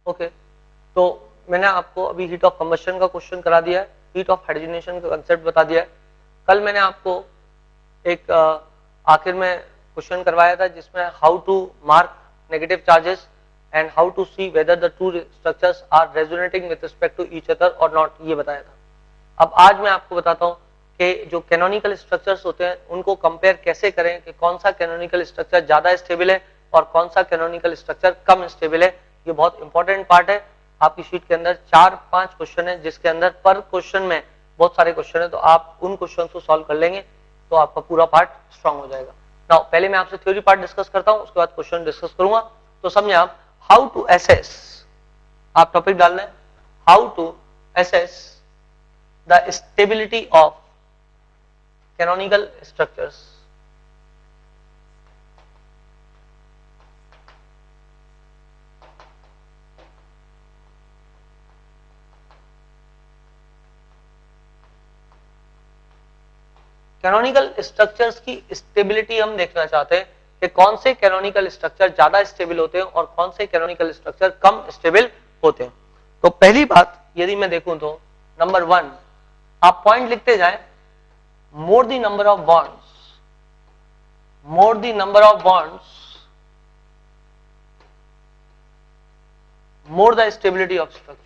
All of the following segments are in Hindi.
ओके, तो मैंने आपको अभी हीट ऑफ कंबशन का क्वेश्चन करा दिया है, हीट ऑफ हाइड्रोजनेशन का कंसेप्ट बता दिया है। कल मैंने आपको एक आखिर में क्वेश्चन करवाया था जिसमें how to mark negative charges and how to see whether the two structures are resonating with respect to each other और नॉट, ये बताया था। अब आज मैं आपको बताता हूँ कि जो कैनोनिकल स्ट्रक्चर्स होते हैं उनको कंपेयर कैसे करें कि कौन सा कैनोनिकल स्ट्रक्चर ज्यादा स्टेबल है और कौन सा कैनोनिकल स्ट्रक्चर कम स्टेबल है। ये बहुत इंपॉर्टेंट पार्ट है। आपकी शीट के अंदर 4-5 क्वेश्चन है जिसके अंदर पर क्वेश्चन में बहुत सारे क्वेश्चन है, तो आप उन क्वेश्चन को सॉल्व कर लेंगे तो आपका पूरा पार्ट स्ट्रांग हो जाएगा। नाउ पहले मैं आपसे थ्योरी पार्ट डिस्कस करता हूं, उसके बाद क्वेश्चन डिस्कस करूंगा। तो समझे आप हाउ टू एसेस, आप टॉपिक डालना है how to assess the stability of canonical structures. Canonical structures की स्टेबिलिटी हम देखना चाहते हैं कि कौन से कैनोनिकल स्ट्रक्चर ज्यादा स्टेबल होते हैं और कौन से कैनोनिकल स्ट्रक्चर कम स्टेबल होते हैं। तो पहली बात यदि मैं देखूं तो नंबर 1, आप पॉइंट लिखते जाएं, मोर the number of bonds, more the number of bonds, more the stability of structure.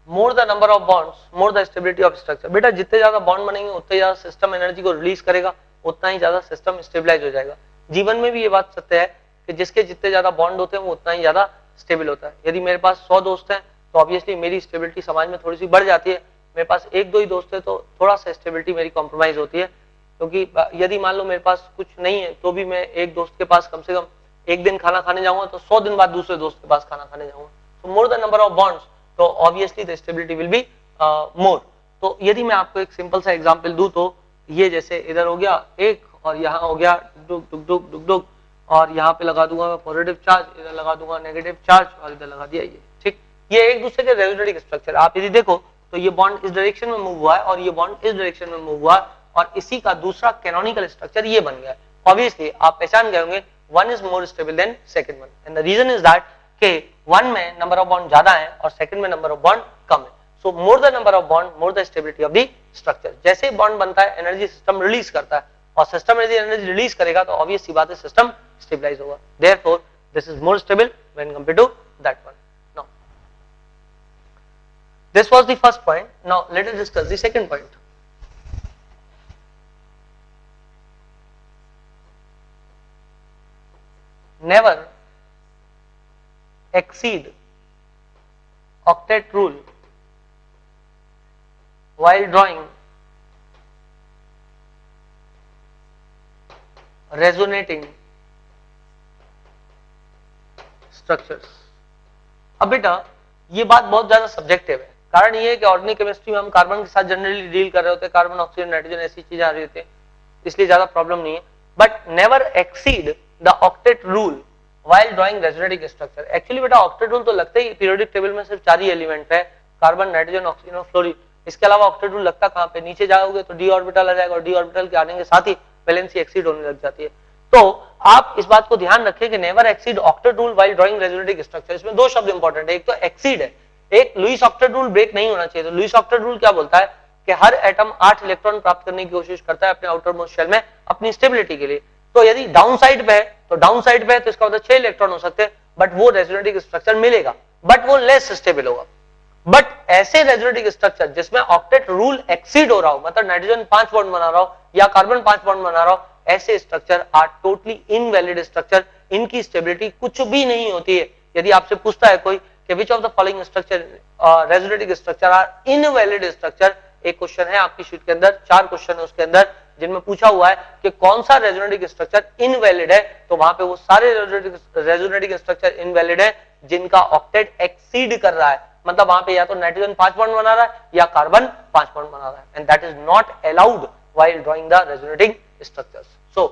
More the number of bonds more the stability of structure. बेटा जितने ज्यादा बॉन्ड बनेंगे उतने ज्यादा सिस्टम एनर्जी को रिलीज करेगा, उतना ही ज्यादा सिस्टम स्टेबलाइज हो जाएगा। जीवन में भी ये बात सत्य है कि जिसके जितने ज्यादा बॉन्ड होते हैं वो उतना ही ज्यादा स्टेबल होता है। यदि मेरे पास 100 दोस्त हैं तो ऑब्वियसली मेरी स्टेबिलिटी समाज में थोड़ी सी बढ़ जाती है। मेरे पास 1-2 ही दोस्त है तो थोड़ा सा स्टेबिलिटी मेरी कॉम्प्रोमाइज होती है, क्योंकि यदि मान लो मेरे पास कुछ नहीं है तो भी मैं एक दोस्त के पास कम से कम एक दिन खाना खाने जाऊंगा तो 100 दिन बाद दूसरे दोस्त के पास खाना खाने जाऊंगा। तो more the number of bonds, तो obviously the stability will be more. तो यदि मैं आपको एक सिंपल सा एग्जांपल दूं तो ये जैसे इधर हो गया एक और यहाँ हो गया डुक डुक डुक डुक डुक, और यहाँ पे लगा दूंगा मैं पॉजिटिव चार्ज, इधर लगा दूंगा नेगेटिव चार्ज और इधर लगा दिया ये, ठीक। ये एक दूसरे के रेजोनेटिंग स्ट्रक्चर। आप यदि देखो तो ये बॉन्ड इस डायरेक्शन में मूव हुआ है और ये बॉन्ड इस डायरेक्शन में मूव हुआ है और इसी का दूसरा कैनोनिकल स्ट्रक्चर ये बन गया है। ऑब्वियसली आप पहचान गए होंगे one is more stable than second one, and the reason is that कि वन में नंबर ऑफ बॉन्ड ज्यादा है और सेकंड में नंबर ऑफ बॉन्ड कम है। So more the number of bond more the stability of the structure. जैसे ही बॉन्ड बनता है एनर्जी सिस्टम रिलीज करता है और सिस्टम यदि एनर्जी रिलीज करेगा तो ऑब्वियस सी बात है सिस्टम स्टेबलाइज होगा। Therefore this is more stable when compared to that one. Now this was the first point. Now let us discuss the second point. Never exceed octet rule while drawing resonating structures। अब बेटा ये बात बहुत ज्यादा सब्जेक्टिव है, कारण ये है कि ऑर्गेनिक केमिस्ट्री में हम कार्बन के साथ जनरली डील कर रहे होते हैं, कार्बन ऑक्सीजन नाइट्रोजन ऐसी चीजें आ रही होती है, इसलिए ज्यादा प्रॉब्लम नहीं है। But never exceed the octet rule while drawing resonating structure। Actually बेटा ऑक्टेट रूल तो लगता ही पीरियोडिक टेबल में सिर्फ 4 ही एलिमेंट है, कार्बन नाइट्रोजन ऑक्सीजन और फ्लोरीन। इसके अलावा ऑक्टेट रूल लगता कहां पे, नीचे जाओगे तो डी ऑर्बिटल आ जाएगा और डी ऑर्बिटल के आने के साथ ही वैलेंसी एक्सीड होने लग जाती है। तो आप इस बात को ध्यान रखें कि never exceed octet rule while drawing resonating structure। इसमें 2 शब्द इंपॉर्टेंट है, एक तो एक्सीड है, एक लुईस ऑक्टेट रूल ब्रेक नहीं होना चाहिए। तो लुईस ऑक्टेट रूल क्या बोलता है कि हर एटम 8 इलेक्ट्रॉन प्राप्त करने की कोशिश करता है अपने आउटर मोस्ट शेल में अपनी स्टेबिलिटी के लिए। तो यदि डाउन साइड पे है तो डाउन साइड पे है तो इसका मतलब 6 इलेक्ट्रॉन हो सकते हैं, बट वो रेजोनेटिंग स्ट्रक्चर मिलेगा, बट वो लेस स्टेबल होगा। बट ऐसे रेजोनेटिंग स्ट्रक्चर जिसमें ऑक्टेट रूल एक्सीड हो रहा हो, मतलब नाइट्रोजन 5 बॉन्ड बना रहा हो या कार्बन 5 बॉन्ड बना रहा हो, ऐसे structure are totally invalid structure. इनकी स्टेबिलिटी कुछ भी नहीं होती है। यदि आपसे पूछता है कोई कि which of the following structure resonating structure are invalid structure, एक क्वेश्चन है आपकी शीट के अंदर, 4 क्वेश्चन है उसके अंदर जिनमें पूछा हुआ है कि कौन सा रेजोनेटिंग स्ट्रक्चर इनवैलिड है, तो वहां पे वो सारे रेजोनेटिंग स्ट्रक्चर इनवैलिड है जिनका ऑक्टेट एक्सीड कर रहा है। मतलब वहां पे या तो नाइट्रोजन 5 बॉन्ड बना रहा है या कार्बन 5 बॉन्ड बना रहा है, and that is not allowed while drawing the resonating structures. So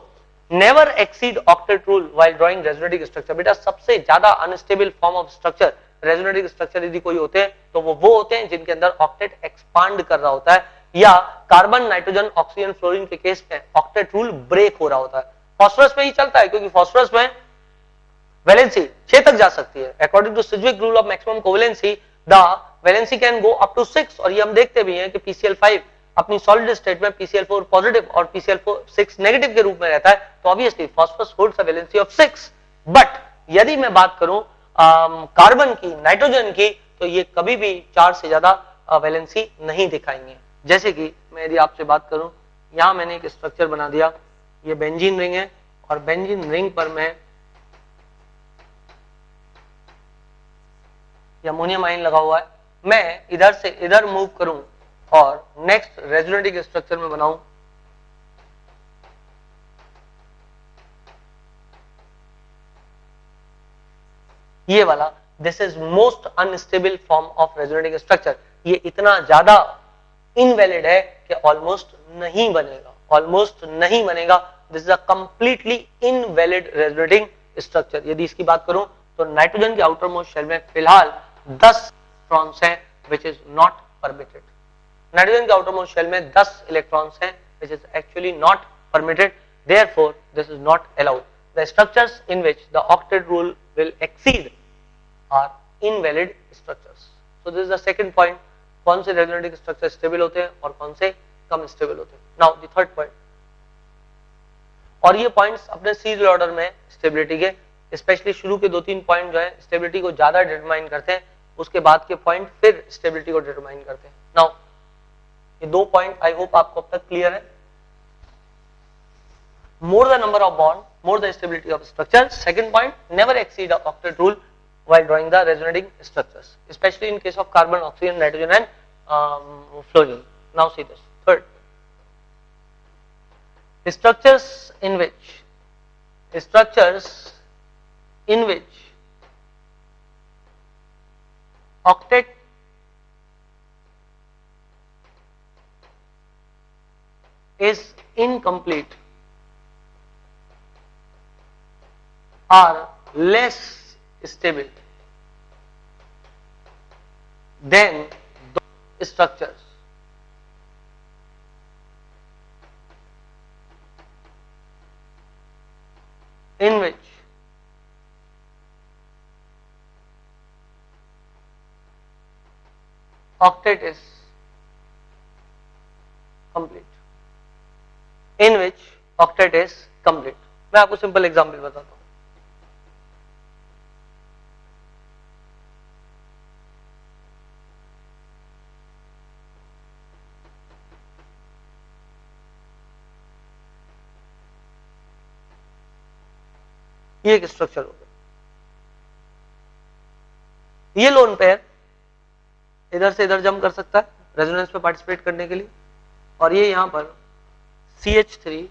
never exceed octet rule while drawing resonating structure. बेटा सबसे ज्यादा unstable form of structure resonating structure यदि कोई होते हैं तो वो होते हैं जिनके अंदर ऑक्टेट एक्सपांड कर रहा होता है, या कार्बन नाइट्रोजन ऑक्सीजन फ्लोरीन के केस में ऑक्टेट रूल ब्रेक हो रहा होता है। फास्फोरस में ही चलता है क्योंकि फास्फोरस में वैलेंसी 6 तक जा सकती है। According to Sidgwick rule of maximum covalency the valency can go up to 6 और ये हम देखते भी हैं कि PCl5 अपनी सॉलिड स्टेट में PCl4 पॉजिटिव और PCl6 नेगेटिव के रूप में रहता है, तो obviously phosphorus holds a valency of 6। But यदि मैं बात करूं कार्बन की, नाइट्रोजन की, तो ये कभी भी 4 से ज्यादा वैलेंसी नहीं दिखाएंगे। जैसे कि मैं यदि आपसे बात करूं, यहां मैंने एक स्ट्रक्चर बना दिया, ये बेंजीन रिंग है और बेंजीन रिंग पर मैं अमोनियम आयन लगा हुआ है। मैं इधर से इधर मूव करूं और नेक्स्ट रेजोनेटिंग स्ट्रक्चर में बनाऊं, ये वाला, this is most unstable form of resonating structure. ये इतना ज्यादा इनवैलिड है कि ऑलमोस्ट नहीं बनेगा, ऑलमोस्ट नहीं बनेगा। This is a completely invalid resonating structure. यदि इसकी बात करूं तो नाइट्रोजन के आउटर मोस्ट शेल में फिलहाल 10 इलेक्ट्रॉन्स हैं which is not permitted. Nitrogen के आउटर मोस्ट शेल में 10 इलेक्ट्रॉन्स हैं which is actually not permitted, therefore this is not allowed. The structures in which the octet rule will exceed are invalid structures. So this is the second point, कौन से रेजोनेटिंग स्ट्रक्चर स्टेबल होते हैं और कौन से कम स्टेबल होते हैं। नाउ द थर्ड पॉइंट, और ये पॉइंट्स अपने सीरियल ऑर्डर में स्टेबिलिटी के, स्पेशली शुरू के 2-3 पॉइंट जो है स्टेबिलिटी को ज्यादा डिटरमाइन करते हैं, उसके बाद के पॉइंट फिर स्टेबिलिटी को डिटरमाइन करते हैं। नाउ ये 2 पॉइंट आई होप आपको अब तक क्लियर है। More the number of bond, more the stability of structure. Second point, never exceed the octet rule while drawing the resonating structures, especially in case of carbon, oxygen, nitrogen and fluorine. Now see this. Third, structures in which octet is incomplete are less stable than those structures in which octet is complete, in which octet is complete। मैं आपको सिंपल एग्जांपल बताता हूं। ये एक स्ट्रक्चर हो गया, ये लोन पेयर इधर से इधर जंप कर सकता है रेजोनेंस में पार्टिसिपेट करने के लिए, और ये यहां पर CH3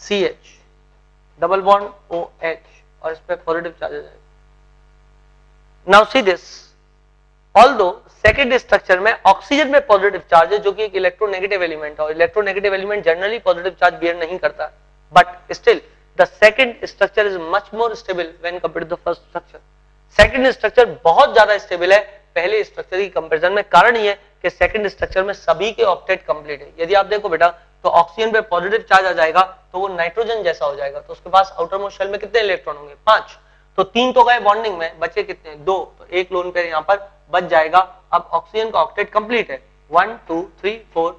CH double bond OH और इस पे पॉजिटिव चार्ज आ जाएगा। Now see this, although second structure में ऑक्सीजन में पॉजिटिव चार्ज है जो कि एक इलेक्ट्रोनेगेटिव एलिमेंट है और electronegative element generally positive charge bear नहीं करता, but still the second structure is much more stable when compared to the first structure। second structure बहुत ज्यादा स्टेबल है पहले स्ट्रक्चर की कंपैरिजन में। कारण ये कि सेकंड स्ट्रक्चर में सभी के ऑक्टेट कंप्लीट है। यदि आप देखो बेटा तो ऑक्सीजन पे पॉजिटिव चार्ज आ जाएगा तो वो नाइट्रोजन जैसा हो जाएगा, तो उसके पास आउटर मोस्ट शेल में कितने इलेक्ट्रॉन होंगे? 5। तो 3 तो गए बॉन्डिंग में, बचे कितने? 2। तो एक लोन पेयर यहाँ पर बच जाएगा। अब ऑक्सीजन का ऑक्टेट कंप्लीट है, 1 2 3 4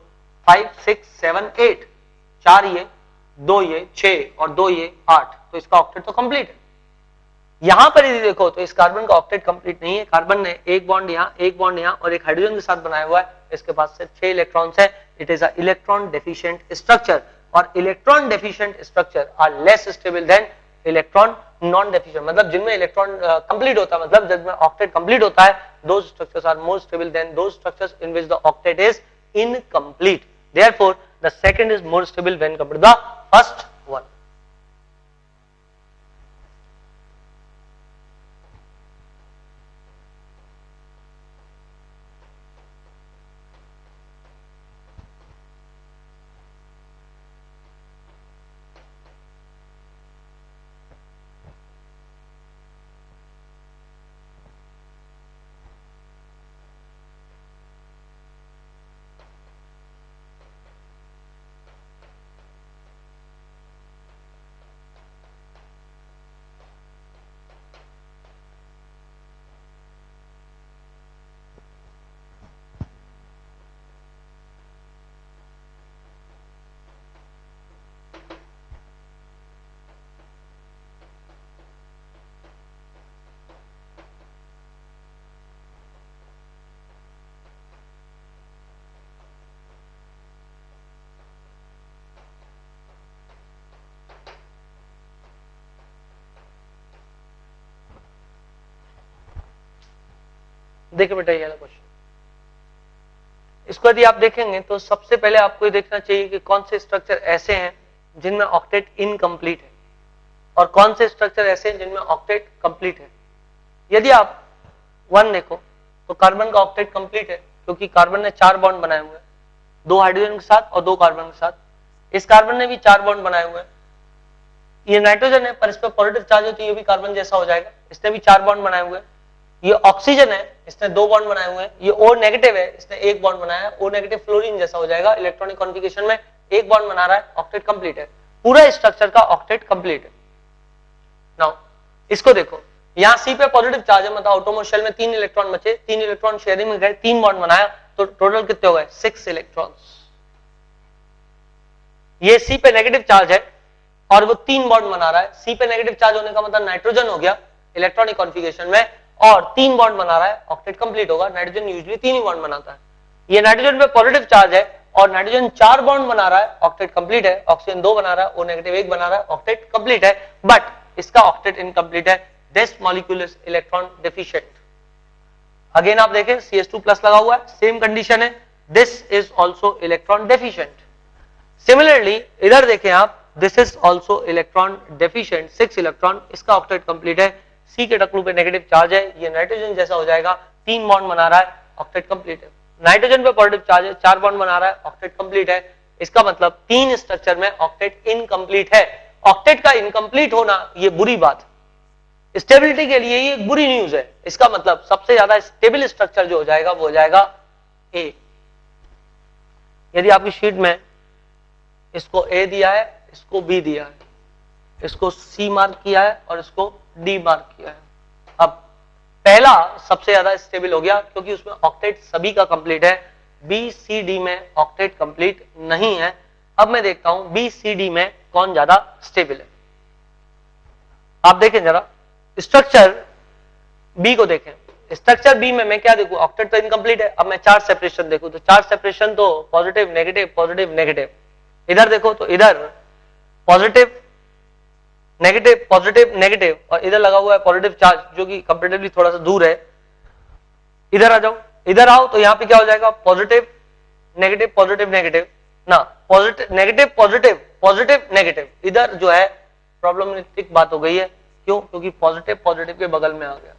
5 6 7 8, 4 ये, 2 ये, 6 और 2 ये 8, तो इसका ऑक्टेट तो कंप्लीट है। यहां पर यदि देखो तो इस कार्बन का ऑक्टेट कंप्लीट नहीं है। कार्बन ने एक बॉन्ड यहां, एक बॉन्ड यहां और एक हाइड्रोजन के साथ बनाया हुआ है, इसके पास सिर्फ 6 इलेक्ट्रॉन्स है। It is a electron deficient structure, और electron deficient structure are less stable than electron non deficient, मतलब जिनमें इलेक्ट्रॉन कंप्लीट होता है, मतलब जिनमें ऑक्टेट कंप्लीट होता है, those structures are more stable than those structures in which the octet is incomplete. Therefore the second is more stable when compared to the first one। देखिए बेटा ये वाला क्वेश्चन, इसको यदि आप देखेंगे तो सबसे पहले आपको ये देखना चाहिए कि कौन से स्ट्रक्चर ऐसे हैं जिनमें ऑक्टेट इनकम्प्लीट है और कौन से स्ट्रक्चर ऐसे हैं जिनमें ऑक्टेट कंप्लीट है। यदि आप 1 देखो तो कार्बन का ऑक्टेट कंप्लीट है क्योंकि कार्बन ने 4 बॉन्ड बनाए हुए हैं, 2 हाइड्रोजन के साथ और 2 कार्बन के साथ। इस कार्बन ने भी 4 बॉन्ड बनाए हुए हैं। ये नाइट्रोजन है पर इस पर पॉजिटिव चार्ज है तो ये भी कार्बन जैसा हो जाएगा, इसने भी 4 बॉन्ड बनाए हुए हैं। ये ऑक्सीजन है, इसने 2 बॉन्ड बनाए हुए हैं। ये O नेगेटिव है, इसने 1 बॉन्ड बनाया है, O नेगेटिव फ्लोरीन जैसा हो जाएगा, इलेक्ट्रॉनिक कॉन्फ़िगरेशन में 1 बॉन्ड बना रहा है, ऑक्टेट कंप्लीट है। पूरा स्ट्रक्चर का ऑक्टेट कंप्लीट है। नाउ इसको देखो, यहाँ C पे पॉजिटिव चार्ज है, मतलब आउटरमोस्ट शेल में 3 इलेक्ट्रॉन बचे, 3 इलेक्ट्रॉन शेयरिंग में गए, 3 बॉन्ड बनाया, तो टोटल कितने हो गए? 6 इलेक्ट्रॉन्स। ये C पे नेगेटिव चार्ज है और वो 3 बॉन्ड बना रहा है। C पे नेगेटिव चार्ज होने का मतलब नाइट्रोजन हो गया इलेक्ट्रॉनिक कॉन्फ़िगरेशन में, और 3 बॉन्ड बना रहा है, ऑक्टेट कंप्लीट होगा। नाइट्रोजन यूजुअली 3 ही बॉन्ड बनाता है। ये नाइट्रोजन पे पॉजिटिव चार्ज है और नाइट्रोजन 4 बॉन्ड बना रहा है, ऑक्टेट कंप्लीट है। ऑक्सीजन 2 बना रहा है, O नेगेटिव 1 बना रहा है, ऑक्टेट कंप्लीट है। बट इसका ऑक्टेट इनकम्प्लीट है, this molecule is electron deficient. Again आप देखें CH2+ लगा हुआ है, सेम कंडीशन है, this is also electron deficient. Similarly इधर देखें आप, this is also electron deficient, 6 electron, इसका ऑक्टेट कंप्लीट है। C के टकलू पे नेगेटिव चार्ज है, ये नाइट्रोजन जैसा हो जाएगा, 3 बॉन्ड बना रहा है, ऑक्टेट कंप्लीट है। नाइट्रोजन पे पॉजिटिव चार्ज है, 4 बॉन्ड बना रहा है, ऑक्टेट कंप्लीट है। इसका मतलब 3 स्ट्रक्चर में ऑक्टेट इनकम्प्लीट है। ऑक्टेट का इनकम्प्लीट होना ये बुरी बात, स्टेबिलिटी के लिए ये बुरी न्यूज है। इसका मतलब सबसे ज्यादा स्टेबल स्ट्रक्चर जो हो जाएगा वो हो जाएगा A। यदि आपकी शीट में इसको A दिया है, इसको B दिया है, इसको C मार्क किया है और इसको D मार्क किया है, अब पहला सबसे ज्यादा स्टेबल हो गया क्योंकि उसमें ऑक्टेट सभी का कंप्लीट है। B C D में ऑक्टेट कंप्लीट नहीं है। अब मैं देखता हूं B C D में कौन ज्यादा स्टेबल है। आप देखें जरा स्ट्रक्चर B को देखें। स्ट्रक्चर B में मैं क्या देखूं? ऑक्टेट तो इनकम्प्लीट है। अब मैं चार्ज सेपरेशन देखूं तो चार्ज सेपरेशन तो पॉजिटिव नेगेटिव पॉजिटिव नेगेटिव। इधर देखो तो इधर पॉजिटिव नेगेटिव पॉजिटिव नेगेटिव, और इधर लगा हुआ है पॉजिटिव चार्ज जो कि कंपैरेटिवली थोड़ा सा दूर है। इधर आ जाओ, इधर आओ तो यहाँ पे क्या हो जाएगा? पॉजिटिव नेगेटिव पॉजिटिव नेगेटिव ना, positive negative positive positive negative. इधर जो है प्रॉब्लमेटिक बात हो गई है। क्यों? क्योंकि पॉजिटिव पॉजिटिव के बगल में आ गया,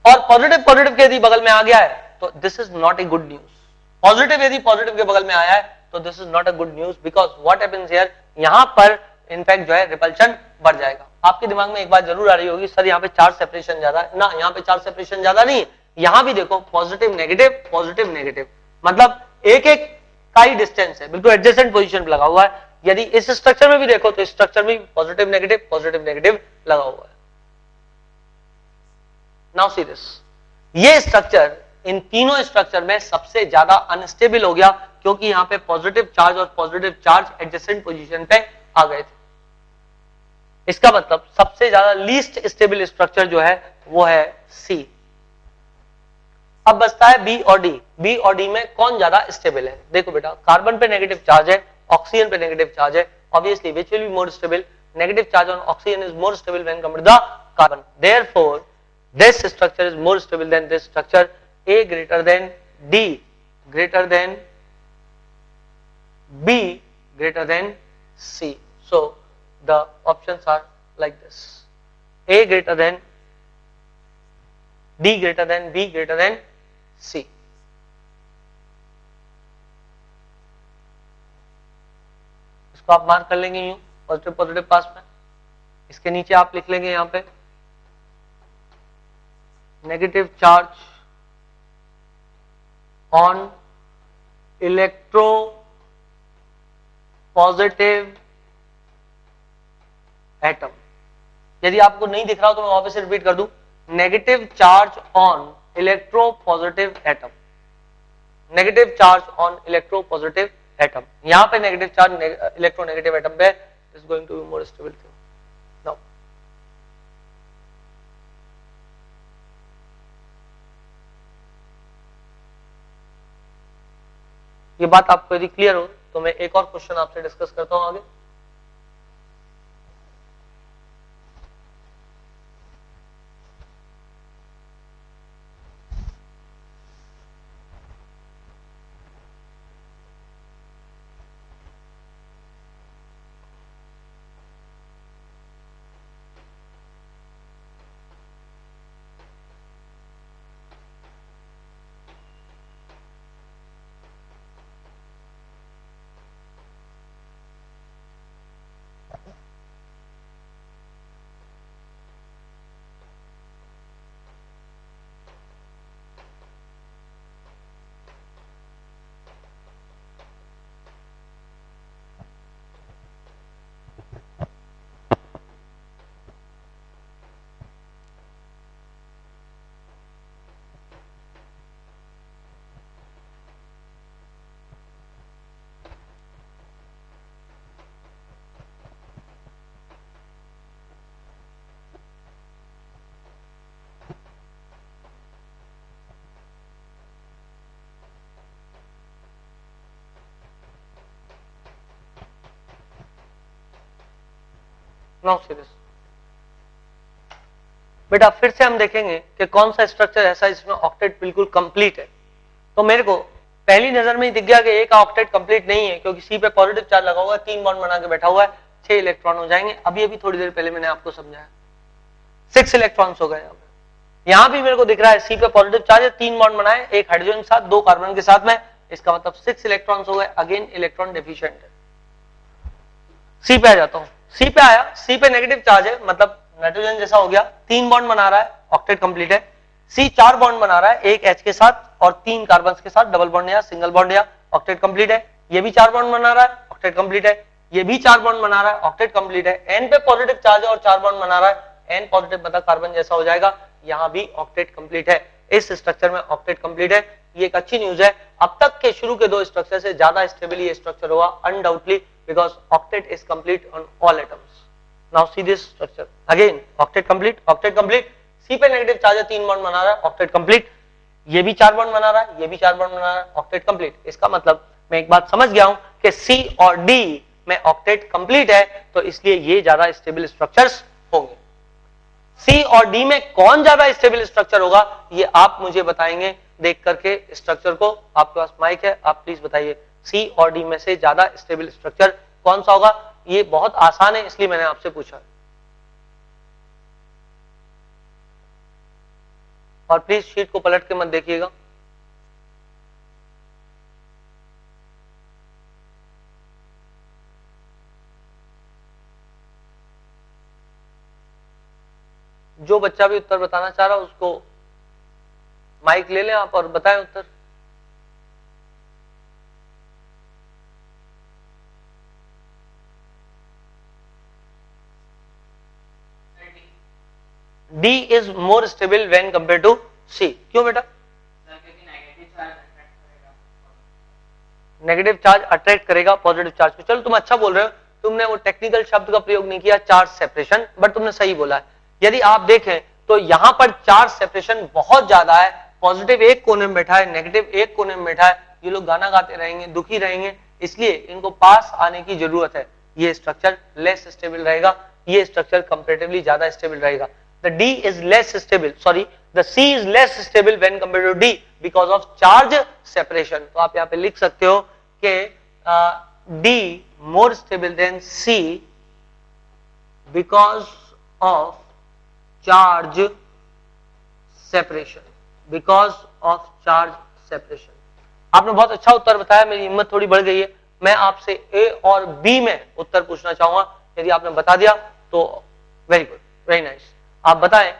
और पॉजिटिव पॉजिटिव के यदि बगल में आ गया है तो this is not a good news. Positive यदि पॉजिटिव के बगल में आया है तो this is not a good news, because what happens here, यहां पर इनफैक्ट जो है रिपल्शन बढ़ जाएगा। आपके दिमाग में एक बात जरूर आ रही होगी, सर यहाँ पे चार्ज सेपरेशन ज्यादा है ना। यहाँ पे चार्ज सेपरेशन ज्यादा नहीं है, यहाँ भी देखो पॉजिटिव नेगेटिव, मतलब एक एक का ही डिस्टेंस है, बिल्कुल एडजेसेंट पोजीशन पे लगा हुआ है। यदि इस स्ट्रक्चर में भी देखो तो स्ट्रक्चर में पॉजिटिव नेगेटिव लगा हुआ है। नाउ सी दिस, ये स्ट्रक्चर इन तीनों स्ट्रक्चर में सबसे ज्यादा अनस्टेबल हो गया क्योंकि यहाँ पे पॉजिटिव चार्ज और पॉजिटिव चार्ज एडजेसेंट पोजीशन पे आ गए थे। इसका मतलब सबसे ज्यादा लीस्ट स्टेबल स्ट्रक्चर जो है वो है C। अब बचता है B और D। B और D में कौन ज्यादा स्टेबल है? देखो बेटा, कार्बन पे नेगेटिव चार्ज है, ऑक्सीजन पे नेगेटिव चार्ज है, obviously which will be more stable? Negative charge on oxygen is more stable when compared to the carbon, therefore this structure is more stable than this structure. A greater than D greater than B greater than C. So the options are like this: A greater than D greater than B greater than C. इसको आप मार्क कर लेंगे यूं पॉजिटिव पॉजिटिव पास में। इसके नीचे आप लिख लेंगे यहां पे negative charge on electropositive atom. यदि आपको नहीं दिख रहा हो तो मैं वापस से रिपीट कर दूं, negative charge on electropositive atom, negative charge on electropositive atom. यहां पे नेगेटिव चार्ज इलेक्ट्रोनेगेटिव एटम पे is going to be more stable thing. Now ये बात आपको यदि क्लियर हो तो मैं एक और क्वेश्चन आपसे डिस्कस करता हूं आगे। Now see this. बेटा फिर से हम देखेंगे कि कौन सा स्ट्रक्चर ऐसा है जिसमें ऑक्टेट बिल्कुल कंप्लीट है। तो मेरे को पहली नजर में ही दिख गया कि एक ऑक्टेट कंप्लीट नहीं है, क्योंकि सी पे पॉजिटिव चार्ज लगा हुआ है, 3 बॉन्ड बना के बैठा हुआ है, 6 इलेक्ट्रॉन हो जाएंगे। अभी अभी थोड़ी देर पहले मैंने आपको समझाया 6 इलेक्ट्रॉन्स हो गए। यहां भी मेरे को दिख रहा है सी पे पॉजिटिव चार्ज है, 3 बॉन्ड बनाए, एक हाइड्रोजन के साथ, 2 कार्बन के साथ में, इसका मतलब 6 इलेक्ट्रॉन्स हो गए। अगेन इलेक्ट्रॉन डेफिशिएंट है। सी पे आ जाता हूं। सी पे आया, सी पे नेगेटिव चार्ज है, मतलब नाइट्रोजन जैसा हो गया, 3 बॉन्ड बना रहा है, ऑक्टेट कंप्लीट है। सी 4 बॉन्ड बना रहा है, एक H के साथ और 3 कार्बन के साथ, डबल बॉन्ड या सिंगल बॉन्ड या, ऑक्टेट कंप्लीट है। ये भी 4 बॉन्ड बना रहा है, ऑक्टेट कंप्लीट है। ये भी 4 बॉन्ड बना रहा है, ऑक्टेट कंप्लीट है। N पे पॉजिटिव चार्ज है और 4 बॉन्ड बना रहा है, N पॉजिटिव मतलब कार्बन जैसा हो जाएगा। यहां भी ऑक्टेट कंप्लीट है, इस स्ट्रक्चर में ऑक्टेट कंप्लीट है। ये एक अच्छी न्यूज है। अब तक के शुरू के 2 स्ट्रक्चर से ज्यादा स्टेबल ये स्ट्रक्चर होगा undoubtedly, because octet is complete on all atoms. Now see this structure again, octet complete, octet complete. C पे नेगेटिव चार्ज है, 3 बॉन्ड बना रहा है, ऑक्टेट कंप्लीट। ये भी 4 बॉन्ड बना रहा है, ये भी 4 बॉन्ड बना रहा है, ऑक्टेट कंप्लीट। इसका मतलब मैं एक बात समझ गया हूं कि सी और डी में ऑक्टेट कंप्लीट है, तो इसलिए ये ज्यादा स्टेबल स्ट्रक्चर्स होंगे। सी और डी में कौन ज्यादा स्टेबल स्ट्रक्चर होगा, ये आप मुझे बताएंगे देख करके स्ट्रक्चर को। आपके पास माइक है, आप प्लीज बताइए सी और डी में से ज्यादा स्टेबल स्ट्रक्चर कौन सा होगा। ये बहुत आसान है, इसलिए मैंने आपसे पूछा। और प्लीज शीट को पलट के मत देखिएगा। जो बच्चा भी उत्तर बताना चाह रहा है उसको माइक ले लें आप और बताएं उत्तर। D is more stable when compare to C. क्यों बेटा? नेगेटिव चार्ज अट्रैक्ट करेगा पॉजिटिव चार्ज को। चलो तुम अच्छा बोल रहे हो, तुमने वो टेक्निकल शब्द का प्रयोग नहीं किया चार्ज सेपरेशन, बट तुमने सही बोला है। यदि आप देखें तो यहां पर चार्ज सेपरेशन बहुत ज्यादा है। पॉजिटिव एक कोने में बैठा है, नेगेटिव एक कोने में बैठा है। ये लोग गाना गाते रहेंगे, दुखी रहेंगे, इसलिए इनको पास आने की जरूरत है। ये स्ट्रक्चर लेस स्टेबल रहेगा, ये स्ट्रक्चर कंपैरेटिवली ज्यादा स्टेबल रहेगा। The D is less stable, sorry, the C is less stable when compared to D because of charge separation. तो आप यहाँ पे लिख सकते हो कि D more stable than C because of charge separation. Because of charge separation. आपने बहुत अच्छा उत्तर बताया, मेरी हिम्मत थोड़ी बढ़ गई है। मैं आपसे A और B में उत्तर पूछना चाहूंगा, यदि आपने बता दिया तो वेरी गुड, वेरी नाइस। आप बताएं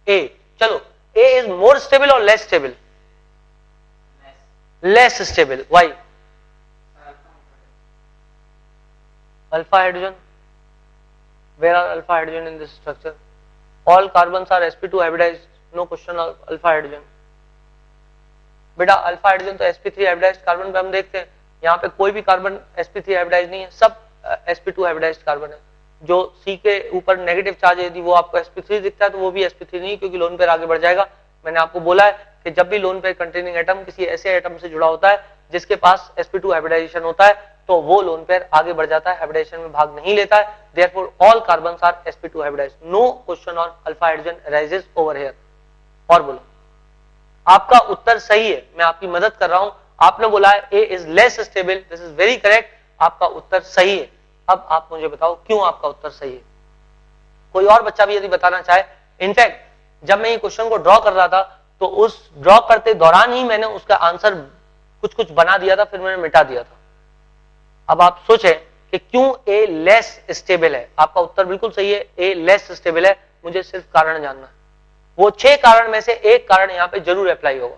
ए। चलो ए इज मोर स्टेबल और less stable? Less stable. Why? Alpha hydrogen. Where are alpha hydrogen in this structure? All carbons are sp2 hybridized, no question of alpha hydrogen. बेटा अल्फा हाइड्रोजन तो sp3 हाइब्रिडाइज्ड कार्बन पे हम देखते हैं, यहाँ पे कोई भी कार्बन sp3 हाइब्रिडाइज्ड नहीं है, सब sp2 हाइब्रिडाइज्ड कार्बन है। जो C के ऊपर नेगेटिव चार्ज है, यदि वो आपको sp3 दिखता है तो वो भी sp3 नहीं, क्योंकि लोन पेयर आगे बढ़ जाएगा। मैंने आपको बोला है कि जब भी लोन पेयर कंटेनिंग एटम किसी ऐसे एटम से जुड़ा होता है जिसके पास sp2 हाइब्रिडाइजेशन होता है, तो वो लोन पेयर आगे बढ़ जाता है, हाइब्रिडाइजेशन में भाग नहीं लेता है। Therefore all carbons are sp2 hybridized, no question on alpha hydrogen rises over here. और बोलो, आपका उत्तर सही है, मैं आपकी मदद कर रहा हूं। आपने बोला है A is less stable, this is very correct, आपका उत्तर सही है। अब आप मुझे बताओ क्यों आपका उत्तर सही है। कोई और बच्चा भी यदि बताना चाहे, इनफैक्ट जब मैं ये क्वेश्चन को ड्रॉ कर रहा था तो उस ड्रॉ करते दौरान ही मैंने उसका आंसर कुछ कुछ बना दिया था, फिर मैंने मिटा दिया था। अब आप सोचें कि क्यों A लेस स्टेबल है। आपका उत्तर बिल्कुल सही है, A लेस स्टेबल है। मुझे सिर्फ कारण जानना है, वो 6 कारण में से एक कारण यहां पे जरूर अप्लाई होगा।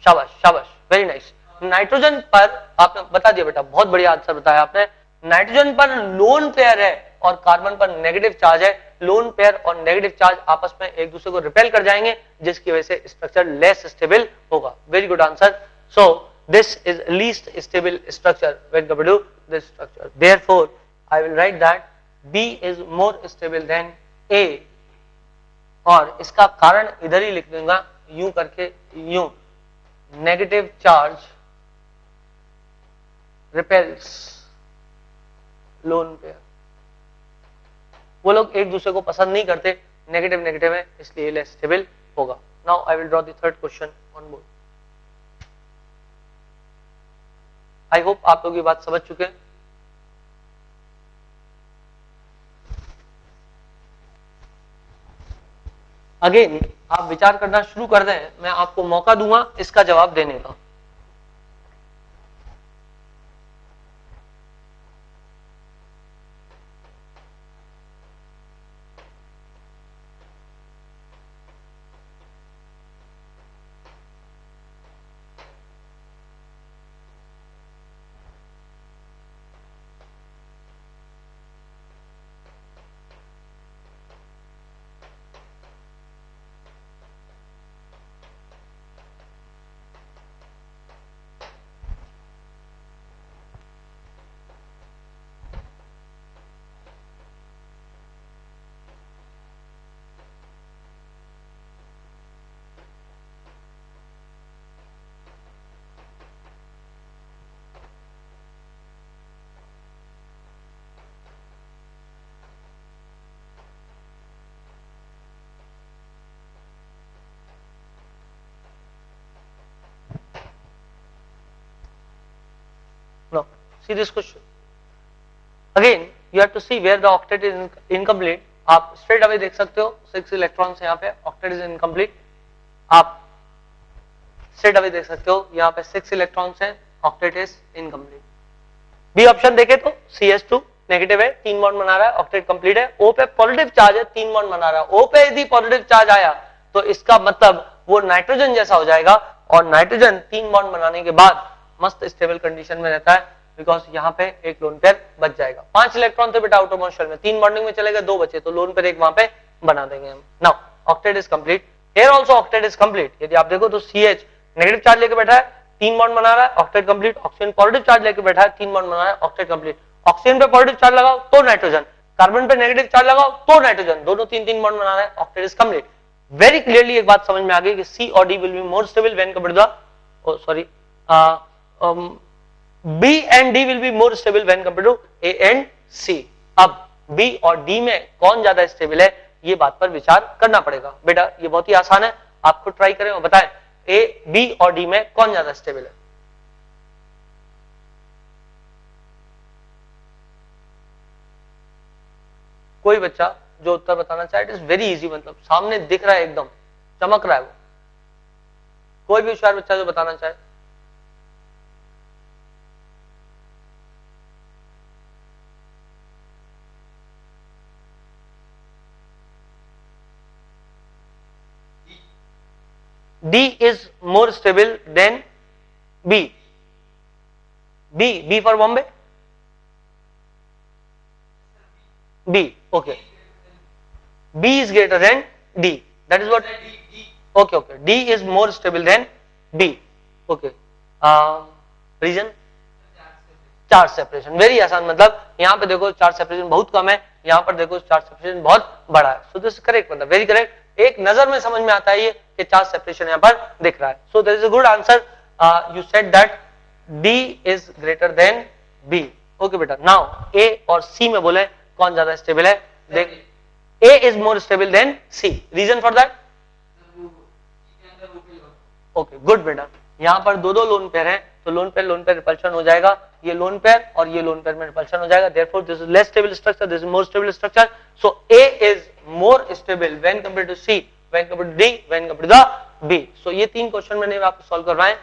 शाबाश शाबाश, वेरी नाइस। नाइट्रोजन पर आपने बता दिया बेटा, बहुत बढ़िया आंसर बताया आपने। नाइट्रोजन पर लोन पेयर है और कार्बन पर नेगेटिव चार्ज है। लोन पेयर और नेगेटिव चार्ज आपस में एक दूसरे को रिपेल कर जाएंगे, जिसकी वजह से स्ट्रक्चर लेस स्टेबल होगा। Very good answer. So this is least stable structure when compared to this structure. Therefore I will write that B is more stable than A और इसका कारण इधर ही लिख दूंगा यूं करके, यूं, negative charge repels lone pair. वो लोग एक दूसरे को पसंद नहीं करते, नेगेटिव नेगेटिव है, इसलिए लेस स्टेबल होगा। Now I will draw the third question on board. I hope आप लोग ये बात समझ चुके हैं। अगेन आप विचार करना शुरू कर दें, मैं आपको मौका दूंगा इसका जवाब देने का। Now, see this question. Again, you have to see where the octet is incomplete. आप straight away देख सकते हो 6 इलेक्ट्रॉन्स यहाँ पे, octet is incomplete. आप straight away देख सकते हो यहाँ पे 6 इलेक्ट्रॉन्स हैं, octet is incomplete. B option देखे तो CH2 नेगेटिव है, 3 बॉन्ड बना रहा है, ऑक्टेट कंप्लीट है। O पे पॉजिटिव चार्ज है, 3 बॉन्ड बना रहा है। O पे यदि पॉजिटिव चार्ज आया तो इसका मतलब वो नाइट्रोजन जैसा हो जाएगा, और नाइट्रोजन 3 बॉन्ड बनाने के बाद मस्त स्टेबल कंडीशन में रहता है, बिकॉज यहाँ पे एक लोन पेयर बच जाएगा। 5 इलेक्ट्रॉन थे बेटा आउटर मोस्ट शेल में, 3 बॉन्डिंग में चले गए, 2 बचे, तो लोन पेयर एक वहां पे बना देंगे हम। Now octet is complete, here also octet is complete. यदि आप देखो तो CH नेगेटिव चार्ज लेके बैठा है, 3 बॉन्ड बना रहा है, octet complete. Oxygen positive charge लेके बैठा है, 3 बॉन्ड बना रहा है, ऑक्टेट कंप्लीट। ऑक्सीजन पे पॉजिटिव चार्ज लगाओ तो नाइट्रोजन, कार्बन पे नेगेटिव चार्ज लगाओ तो नाइट्रोजन, दोनों 3-3 बॉन्ड बना रहे हैं, octet is complete. Very clearly एक बात समझ में आ गई कि C और D will be more stable when compared to the B and D will be more stable when compared to A and C. अब B और D में कौन ज्यादा स्टेबल है, ये बात पर विचार करना पड़ेगा। बेटा ये बहुत ही आसान है, आप खुद ट्राई करें और बताएं A, B और D में कौन ज्यादा स्टेबल है। कोई बच्चा जो उत्तर बताना चाहे, इट इज वेरी इजी, मतलब सामने दिख रहा है, एकदम चमक रहा है वो। कोई भी होशियार बच्चा जो बताना चाहे। D is more stable than B. B for Bombay. B, okay. B is greater than D. That is what. Okay. D is more stable than B. Okay. Reason? Charge separation. Very आसान, मतलब यहाँ पे देखो चार्ज सेपरेशन बहुत कम है, यहाँ पर देखो चार्ज सेपरेशन बहुत बड़ा है। सो दिस करेक्ट, मतलब वेरी करेक्ट। एक नजर में समझ में आता है ये कि चार्ज सेपरेशन यहाँ पर दिख रहा है। सो this is a good answer. You said that D is greater than B। Okay बेटा, नाउ A और C में बोले कौन ज्यादा स्टेबल है। देख, A is more stable than C। Reason for that? Okay good बेटा, यहाँ पर दो लोन पेयर हैं, तो लोन पेयर रिपल्शन हो जाएगा, ये लोन पेयर और ये लोन पेयर में रिपल्शन हो जाएगा। Therefore this is less stable structure, this is more stable structure. So A is more stable when compared to C, when compared to D, when compared to the B। So ये 3 क्वेश्चन मैंने आपको सॉल्व करवाए।